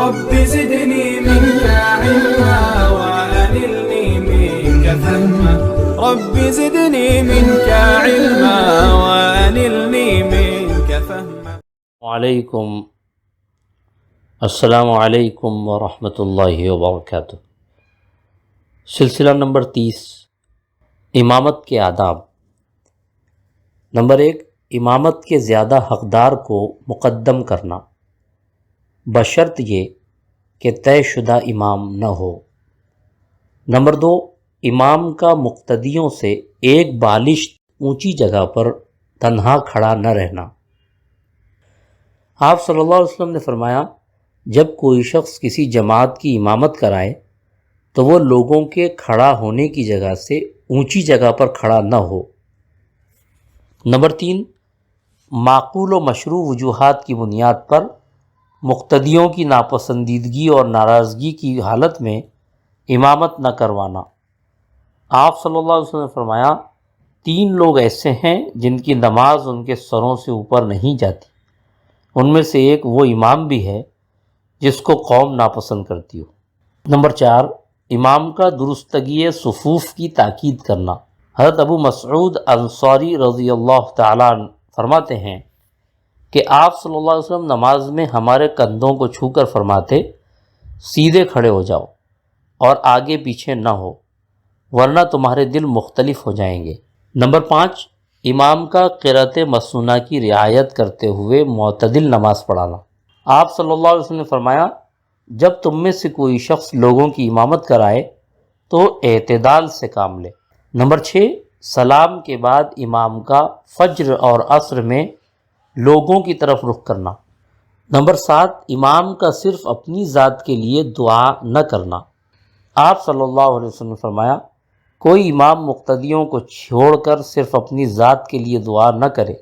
رب زدني منك علما وأنلني منك فهما رب زدني منك علما وأنلني منك فهما. السلام علیکم ورحمۃ اللہ وبرکاتہ. سلسلہ نمبر 30، امامت کے آداب. نمبر 1، امامت کے زیادہ حقدار کو مقدم کرنا، بشرط یہ کہ طے شدہ امام نہ ہو. نمبر 2، امام کا مقتدیوں سے ایک بالشت اونچی جگہ پر تنہا کھڑا نہ رہنا. آپ صلی اللہ علیہ وسلم نے فرمایا، جب کوئی شخص کسی جماعت کی امامت کرائے تو وہ لوگوں کے کھڑا ہونے کی جگہ سے اونچی جگہ پر کھڑا نہ ہو. نمبر 3، معقول و مشروع وجوہات کی بنیاد پر مقتدیوں کی ناپسندیدگی اور ناراضگی کی حالت میں امامت نہ کروانا. آپ صلی اللہ علیہ وسلم نے فرمایا، 3 لوگ ایسے ہیں جن کی نماز ان کے سروں سے اوپر نہیں جاتی. ان میں سے ایک وہ امام بھی ہے جس کو قوم ناپسند کرتی ہو. نمبر 4، امام کا درستگی صفوف کی تاکید کرنا. حضرت ابو مسعود انصاری رضی اللہ تعالیٰ عنہ فرماتے ہیں کہ آپ صلی اللہ علیہ وسلم نماز میں ہمارے کندھوں کو چھو کر فرماتے، سیدھے کھڑے ہو جاؤ اور آگے پیچھے نہ ہو ورنہ تمہارے دل مختلف ہو جائیں گے. نمبر 5، امام کا قرأت مسنونہ کی رعایت کرتے ہوئے معتدل نماز پڑھانا. آپ صلی اللہ علیہ وسلم نے فرمایا، جب تم میں سے کوئی شخص لوگوں کی امامت کرائے تو اعتدال سے کام لے. نمبر 6، سلام کے بعد امام کا فجر اور عصر میں لوگوں کی طرف رخ کرنا. نمبر 7، امام کا صرف اپنی ذات کے لیے دعا نہ کرنا. آپ صلی اللہ علیہ وسلم نے فرمایا، کوئی امام مقتدیوں کو چھوڑ کر صرف اپنی ذات کے لیے دعا نہ کرے.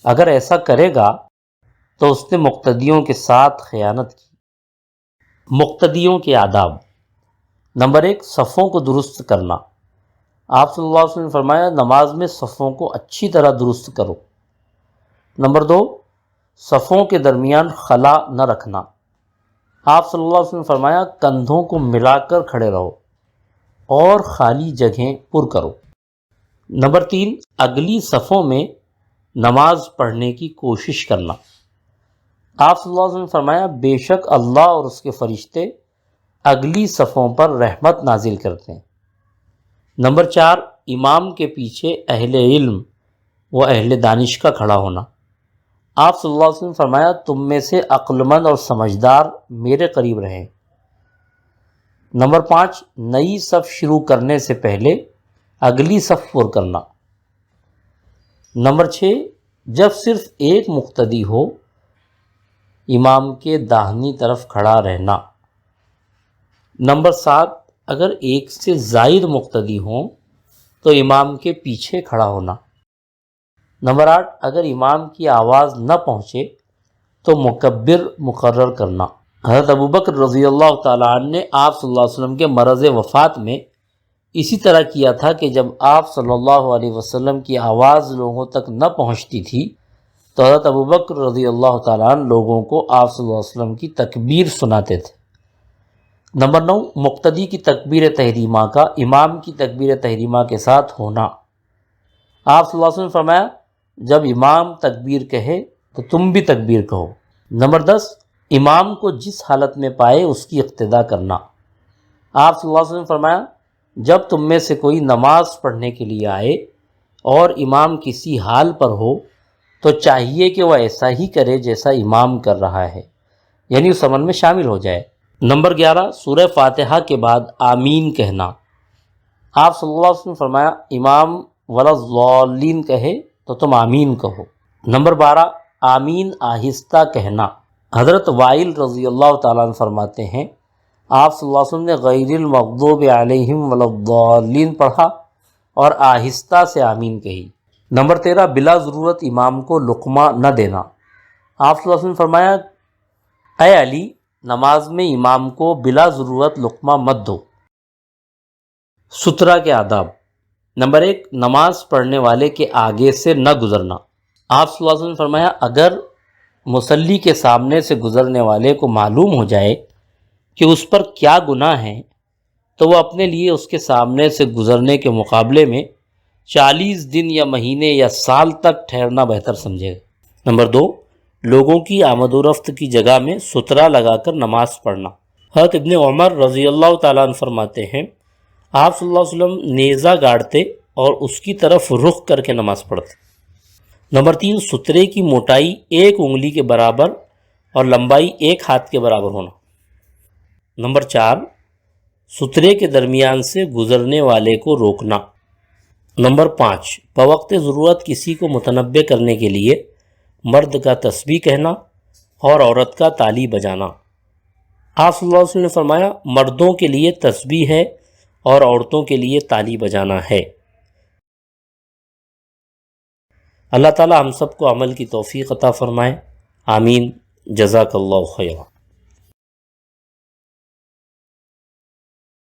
اگر ایسا کرے گا تو اس نے مقتدیوں کے ساتھ خیانت کی. مقتدیوں کے آداب. نمبر 1، صفوں کو درست کرنا. آپ صلی اللہ علیہ وسلم نے فرمایا، نماز میں صفوں کو اچھی طرح درست کرو. نمبر 2، صفوں کے درمیان خلا نہ رکھنا. آپ صلی اللہ علیہ وسلم نے فرمایا، کندھوں کو ملا کر کھڑے رہو اور خالی جگہیں پر کرو. نمبر 3، اگلی صفوں میں نماز پڑھنے کی کوشش کرنا. آپ صلی اللہ علیہ وسلم نے فرمایا، بے شک اللہ اور اس کے فرشتے اگلی صفوں پر رحمت نازل کرتے ہیں. نمبر 4، امام کے پیچھے اہل علم و اہل دانش کا کھڑا ہونا. آپ صلی اللہ علیہ وسلم نے فرمایا، تم میں سے عقل مند اور سمجھدار میرے قریب رہیں. نمبر 5، نئی صف شروع کرنے سے پہلے اگلی صف پر کرنا. نمبر 6، جب صرف ایک مقتدی ہو امام کے داہنی طرف کھڑا رہنا. نمبر 7، اگر ایک سے زائد مقتدی ہوں تو امام کے پیچھے کھڑا ہونا. نمبر 8، اگر امام کی آواز نہ پہنچے تو مکبر مقرر کرنا. حضرت ابوبکر رضی اللہ تعالیٰ عنہ نے آپ صلی اللہ علیہ وسلم کے مرض وفات میں اسی طرح کیا تھا کہ جب آپ صلی اللہ علیہ وسلم کی آواز لوگوں تک نہ پہنچتی تھی تو حضرت ابوبکر رضی اللہ تعالیٰ عنہ لوگوں کو آپ صلی اللہ علیہ وسلم کی تکبیر سناتے تھے. نمبر 9، مقتدی کی تکبیر تحریمہ کا امام کی تکبیر تحریمہ کے ساتھ ہونا. آپ صلی اللہ علیہ وسلم نے فرمایا، جب امام تکبیر کہے تو تم بھی تکبیر کہو. نمبر 10، امام کو جس حالت میں پائے اس کی اقتداء کرنا. آپ صلی اللہ علیہ وسلم نے فرمایا، جب تم میں سے کوئی نماز پڑھنے کے لیے آئے اور امام کسی حال پر ہو تو چاہیے کہ وہ ایسا ہی کرے جیسا امام کر رہا ہے، یعنی اس عمل میں شامل ہو جائے. نمبر 11، سورہ فاتحہ کے بعد آمین کہنا. آپ صلی اللہ علیہ وسلم نے فرمایا، امام وَلَضَّالِّينَ کہے تو تم آمین کہو. نمبر 12، آمین آہستہ کہنا. حضرت وائل رضی اللہ تعالیٰ عنہ فرماتے ہیں، آپ صلی اللہ علیہ وسلم نے غیر المغضوب علیہم وَلَضَّالِّينَ پڑھا اور آہستہ سے آمین کہی. نمبر 13، بلا ضرورت امام کو لقمہ نہ دینا. آپ صلی اللہ علیہ وسلم نے فرمایا، اے علی، نماز میں امام کو بلا ضرورت لقمہ مت دو. سترہ کے آداب. نمبر 1، نماز پڑھنے والے کے آگے سے نہ گزرنا. آپ صلی اللہ علیہ وسلم نے فرمایا، اگر مصلی کے سامنے سے گزرنے والے کو معلوم ہو جائے کہ اس پر کیا گناہ ہے تو وہ اپنے لیے اس کے سامنے سے گزرنے کے مقابلے میں 40 دن یا مہینے یا سال تک ٹھہرنا بہتر سمجھے گا۔ نمبر 2، لوگوں کی آمد و رفت کی جگہ میں سترا لگا کر نماز پڑھنا۔ حضرت ابن عمر رضی اللہ تعالیٰ عنہ فرماتے ہیں، آپ صلی اللہ علیہ وسلم نیزہ گاڑتے اور اس کی طرف رخ کر کے نماز پڑھتے۔ نمبر 3، سترے کی موٹائی 1 انگلی کے برابر اور لمبائی 1 ہاتھ کے برابر ہونا۔ نمبر 4، سترے کے درمیان سے گزرنے والے کو روکنا۔ نمبر 5، بوقت ضرورت کسی کو متنبہ کرنے کے لیے مرد کا تسبیح کہنا اور عورت کا تالی بجانا۔ آپ صلی اللہ علیہ وسلم نے فرمایا، مردوں کے لیے تسبیح ہے اور عورتوں کے لیے تالی بجانا ہے۔ اللہ تعالی ہم سب کو عمل کی توفیق عطا فرمائے، آمین۔ جزاک اللہ خیرا۔